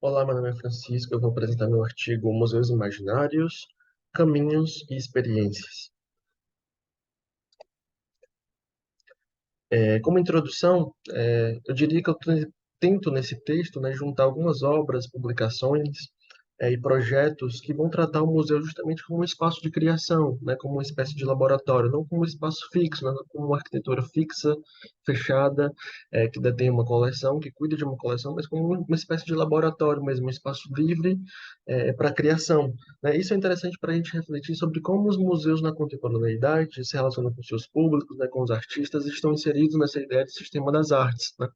Olá, meu nome é Francisco. Eu vou apresentar meu artigo Museus Imaginários, Caminhos e Experiências. Como introdução, eu diria que tento nesse texto, né, juntar algumas obras, publicações, e projetos que vão tratar o museu justamente como um espaço de criação, né, como uma espécie de laboratório, não como um espaço fixo, né, não como uma arquitetura fixa, fechada, que detém uma coleção, que cuida de uma coleção, mas como uma espécie de laboratório mesmo, um espaço livre, para a criação, né. Isso é interessante para a gente refletir sobre como os museus na contemporaneidade se relacionam com seus públicos, né, com os artistas, e estão inseridos nessa ideia de sistema das artes, né.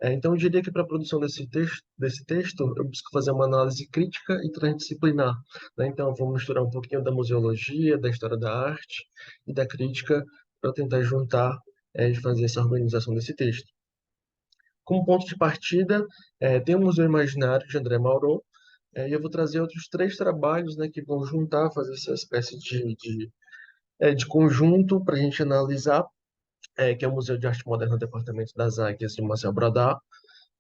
Então, eu diria que para a produção desse texto, eu busco fazer uma análise crítica e transdisciplinar, né? Então, eu vou misturar um pouquinho da museologia, da história da arte e da crítica para tentar juntar e fazer essa organização desse texto. Como ponto de partida, tem o Museu Imaginário de André Malraux, e eu vou trazer outros três trabalhos, né, que vão juntar, fazer essa espécie de conjunto para a gente analisar, que é o Museu de Arte Moderna do Departamento das Águias, de Marcel Brodart,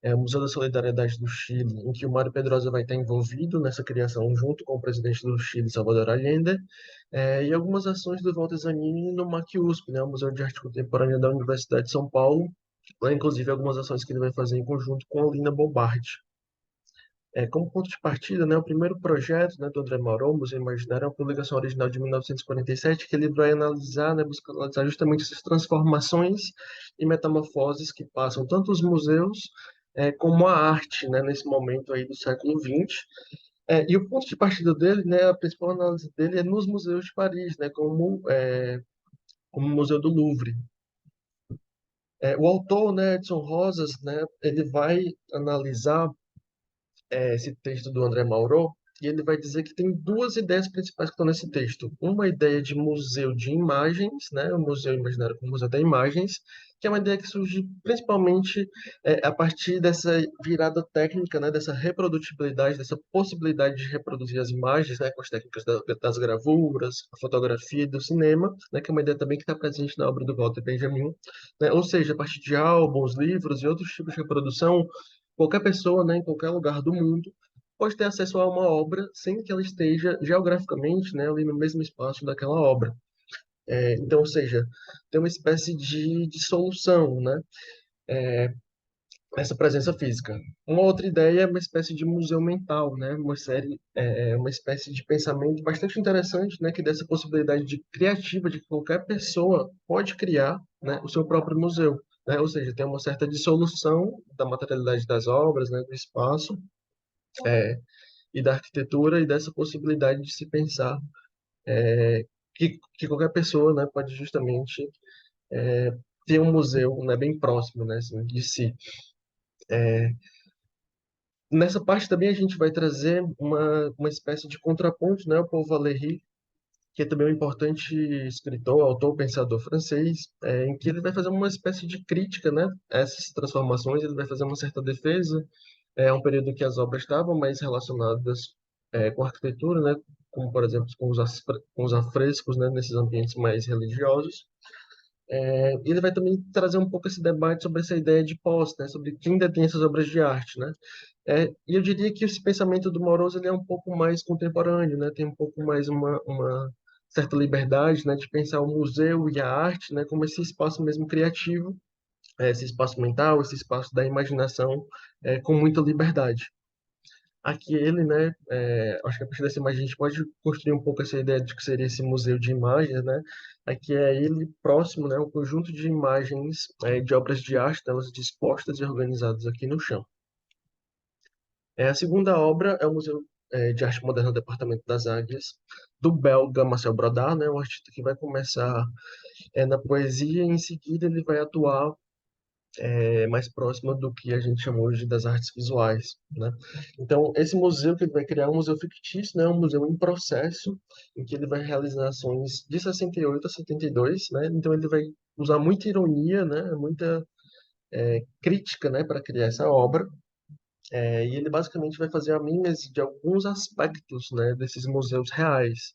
o Museu da Solidariedade do Chile, em que o Mário Pedrosa vai estar envolvido nessa criação junto com o presidente do Chile, Salvador Allende, e algumas ações do Walter Zanini no MAC-USP, né, o Museu de Arte Contemporânea da Universidade de São Paulo, lá inclusive algumas ações que ele vai fazer em conjunto com a Lina Bobardi. Como ponto de partida, né, o primeiro projeto, né, do André Malraux, Museu Imaginário, é uma publicação original de 1947, que ele vai analisar, né, buscar analisar justamente essas transformações e metamorfoses que passam tanto os museus como a arte, né, nesse momento aí do século XX. E o ponto de partida dele, né, a principal análise dele é nos museus de Paris, né, como o Museu do Louvre. O autor, né, Edson Rosas, né, ele vai analisar esse texto do André Malraux, e ele vai dizer que tem duas ideias principais que estão nesse texto. Uma ideia de museu de imagens, né, o museu imaginário como museu de imagens, que é uma ideia que surge principalmente a partir dessa virada técnica, né, dessa reprodutibilidade, dessa possibilidade de reproduzir as imagens, né, com as técnicas das gravuras, a fotografia e do cinema, né, que é uma ideia também que está presente na obra do Walter Benjamin, né, ou seja, a partir de álbuns, livros e outros tipos de reprodução, qualquer pessoa, né, em qualquer lugar do mundo, pode ter acesso a uma obra sem que ela esteja geograficamente, né, ali no mesmo espaço daquela obra. Então, ou seja, tem uma espécie de solução, né, nessa presença física. Uma outra ideia é uma espécie de museu mental, né, uma espécie de pensamento bastante interessante, né, que dessa possibilidade de criativa de que qualquer pessoa pode criar, né, o seu próprio museu. Né? Ou seja, tem uma certa dissolução da materialidade das obras, né, do espaço, e da arquitetura e dessa possibilidade de se pensar que qualquer pessoa, né, pode justamente ter um museu, né, bem próximo, né, assim, de si. Nessa parte também a gente vai trazer uma espécie de contraponto, né, ao Paul Valéry, que é também um importante escritor, autor, pensador francês, em que ele vai fazer uma espécie de crítica, né, a essas transformações, ele vai fazer uma certa defesa. É um período em que as obras estavam mais relacionadas com a arquitetura, né, como, por exemplo, com os afrescos, né, nesses ambientes mais religiosos. E ele vai também trazer um pouco esse debate sobre essa ideia de posse, né, sobre quem detém essas obras de arte, né. E eu diria que esse pensamento do Moroso ele é um pouco mais contemporâneo, né, tem um pouco mais uma certa liberdade, né, de pensar o museu e a arte, né, como esse espaço mesmo criativo, esse espaço mental, esse espaço da imaginação, com muita liberdade. Aqui ele, né, acho que a partir dessa imagem a gente pode construir um pouco essa ideia de que seria esse museu de imagens, né? Aqui é ele próximo, né, um conjunto de imagens de obras de arte, elas dispostas e organizadas aqui no chão. A segunda obra é o Museu de Arte Moderna do Departamento das Águias, do belga Marcel Brodart, né, um artista que vai começar na poesia e em seguida ele vai atuar mais próxima do que a gente chama hoje das artes visuais, né? Então, esse museu que ele vai criar é um museu fictício, né? Um museu em processo, em que ele vai realizar ações de 68 a 72, né? Então, ele vai usar muita ironia, né? Muita crítica, né? Para criar essa obra. E ele basicamente vai fazer a mimese de alguns aspectos, né? Desses museus reais.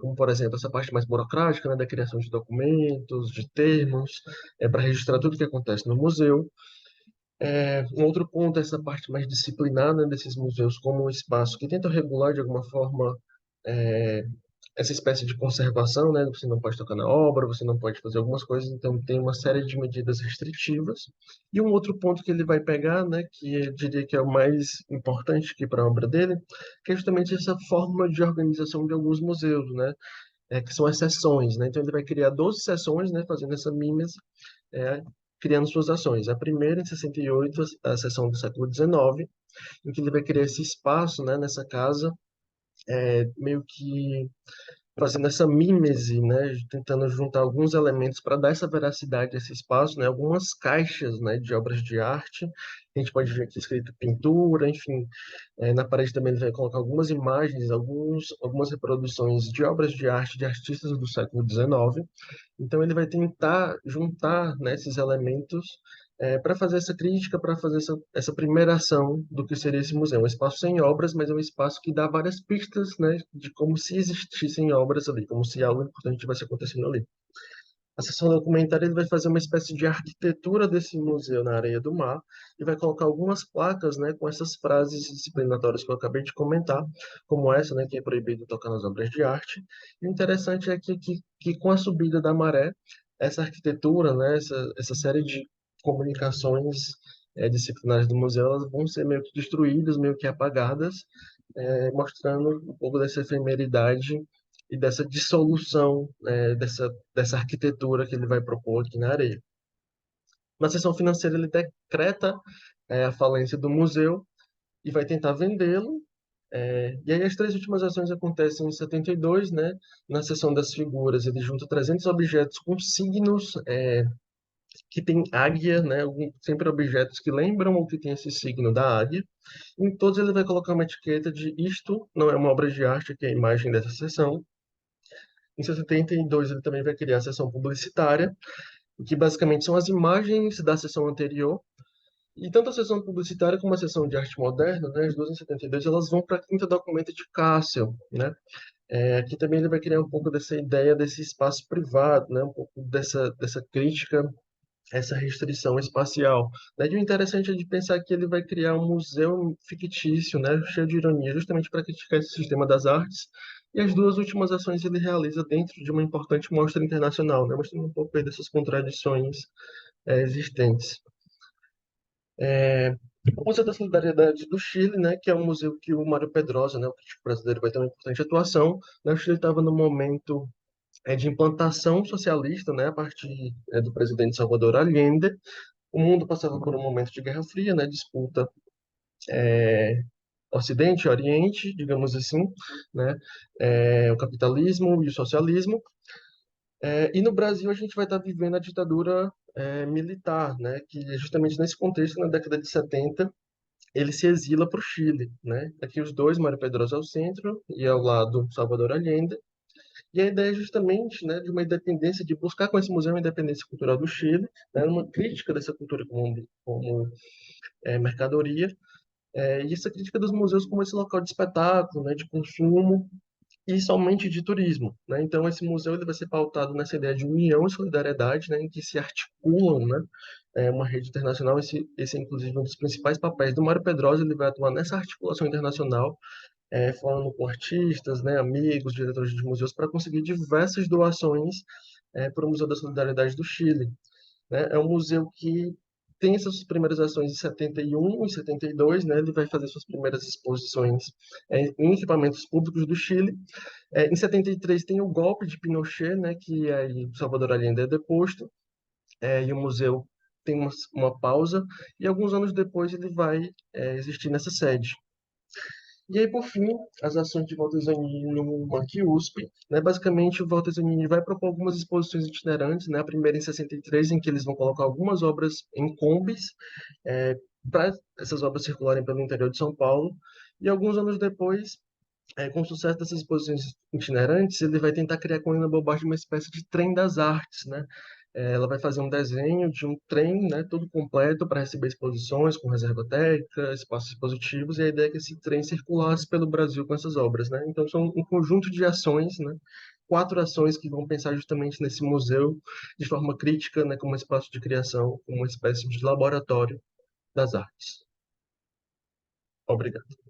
Como, por exemplo, essa parte mais burocrática, né? Da criação de documentos, de termos, para registrar tudo o que acontece no museu. Um outro ponto é essa parte mais disciplinar, né, desses museus como um espaço que tenta regular de alguma forma é, essa espécie de conservação, né? Você não pode tocar na obra, você não pode fazer algumas coisas, então tem uma série de medidas restritivas. E um outro ponto que ele vai pegar, né, que eu diria que é o mais importante aqui para a obra dele, que é justamente essa forma de organização de alguns museus, né? Que são as sessões, né? Então ele vai criar 12 sessões, né, fazendo essa mímese, é, criando suas ações. A primeira, em 68, a sessão do século XIX, em que ele vai criar esse espaço, né, nessa casa, meio que fazendo essa mímese, né, tentando juntar alguns elementos para dar essa veracidade a esse espaço, né, algumas caixas, né, de obras de arte. A gente pode ver aqui escrito pintura, enfim. Na parede também ele vai colocar algumas imagens, algumas reproduções de obras de arte de artistas do século XIX. Então ele vai tentar juntar, né, esses elementos para fazer essa crítica, para fazer essa primeira ação do que seria esse museu. Um espaço sem obras, mas é um espaço que dá várias pistas, né, de como se existissem obras ali, como se algo importante tivesse acontecendo ali. A seção documentária ele vai fazer uma espécie de arquitetura desse museu na areia do mar e vai colocar algumas placas, né, com essas frases disciplinatórias que eu acabei de comentar, como essa, né, que é proibido tocar nas obras de arte. E o interessante é que com a subida da maré, essa arquitetura, né, essa série de comunicações disciplinares do museu, elas vão ser meio que destruídas, meio que apagadas, mostrando um pouco dessa efemeridade e dessa dissolução, dessa arquitetura que ele vai propor aqui na areia. Na seção financeira, ele decreta a falência do museu e vai tentar vendê-lo. E aí as três últimas ações acontecem em 72, né? Na seção das figuras, ele junta 300 objetos com signos que tem águia, né? Sempre objetos que lembram ou que tem esse signo da águia. Em todos ele vai colocar uma etiqueta de isto não é uma obra de arte, que é a imagem dessa seção. Em 72, ele também vai criar a seção publicitária, que basicamente são as imagens da seção anterior. E tanto a seção publicitária como a seção de arte moderna, né, as duas em 72, elas vão para a quinta documento de Cássio, né? Aqui também ele vai criar um pouco dessa ideia desse espaço privado, né? Um pouco dessa crítica, essa restrição espacial. Né? E o interessante é de pensar que ele vai criar um museu fictício, né? Cheio de ironia, justamente para criticar esse sistema das artes. E as duas últimas ações ele realiza dentro de uma importante mostra internacional, né? Mostrando um pouco aí dessas contradições existentes. O Museu da Solidariedade do Chile, né, que é um museu que o Mário Pedrosa, né, o crítico brasileiro, vai ter uma importante atuação. Né, o Chile estava no momento de implantação socialista, né, a partir do presidente Salvador Allende. O mundo passava por um momento de Guerra Fria, né, disputa Ocidente e Oriente, digamos assim, né, o capitalismo e o socialismo. E no Brasil a gente vai estar vivendo a ditadura militar, né, que é justamente nesse contexto, na década de 70, ele se exila para o Chile, né? Aqui os dois, Mário Pedrosa ao centro e ao lado Salvador Allende. E a ideia é justamente, né, de uma independência, de buscar com esse museu a independência cultural do Chile, né, uma crítica dessa cultura como mercadoria, e essa crítica dos museus como esse local de espetáculo, né, de consumo e somente de turismo, né? Então esse museu ele vai ser pautado nessa ideia de união e solidariedade, né, em que se articulam, né, uma rede internacional. Esse é inclusive um dos principais papéis do Mário Pedrosa. Ele vai atuar nessa articulação internacional, falando com artistas, né, amigos, diretores de museus, para conseguir diversas doações para o Museu da Solidariedade do Chile. Né? É um museu que tem essas primeiras ações em 71 e 72, né? Ele vai fazer suas primeiras exposições em equipamentos públicos do Chile. Em 73 tem o golpe de Pinochet, né? Que aí Salvador Allende é deposto, e o museu tem uma pausa, e alguns anos depois ele vai existir nessa sede. E aí, por fim, as ações de Walter Zanini no Monkey USP, né? Basicamente, o Walter Zanini vai propor algumas exposições itinerantes, né? A primeira em 63, em que eles vão colocar algumas obras em combis, para essas obras circularem pelo interior de São Paulo. E alguns anos depois, com o sucesso dessas exposições itinerantes, ele vai tentar criar com a Helena Bobard uma espécie de trem das artes, né? Ela vai fazer um desenho de um trem, né, todo completo para receber exposições com reserva técnica, espaços expositivos, e a ideia é que esse trem circulasse pelo Brasil com essas obras, né? Então são um conjunto de ações, né? Quatro ações que vão pensar justamente nesse museu de forma crítica, né, como espaço de criação, como uma espécie de laboratório das artes. Obrigado.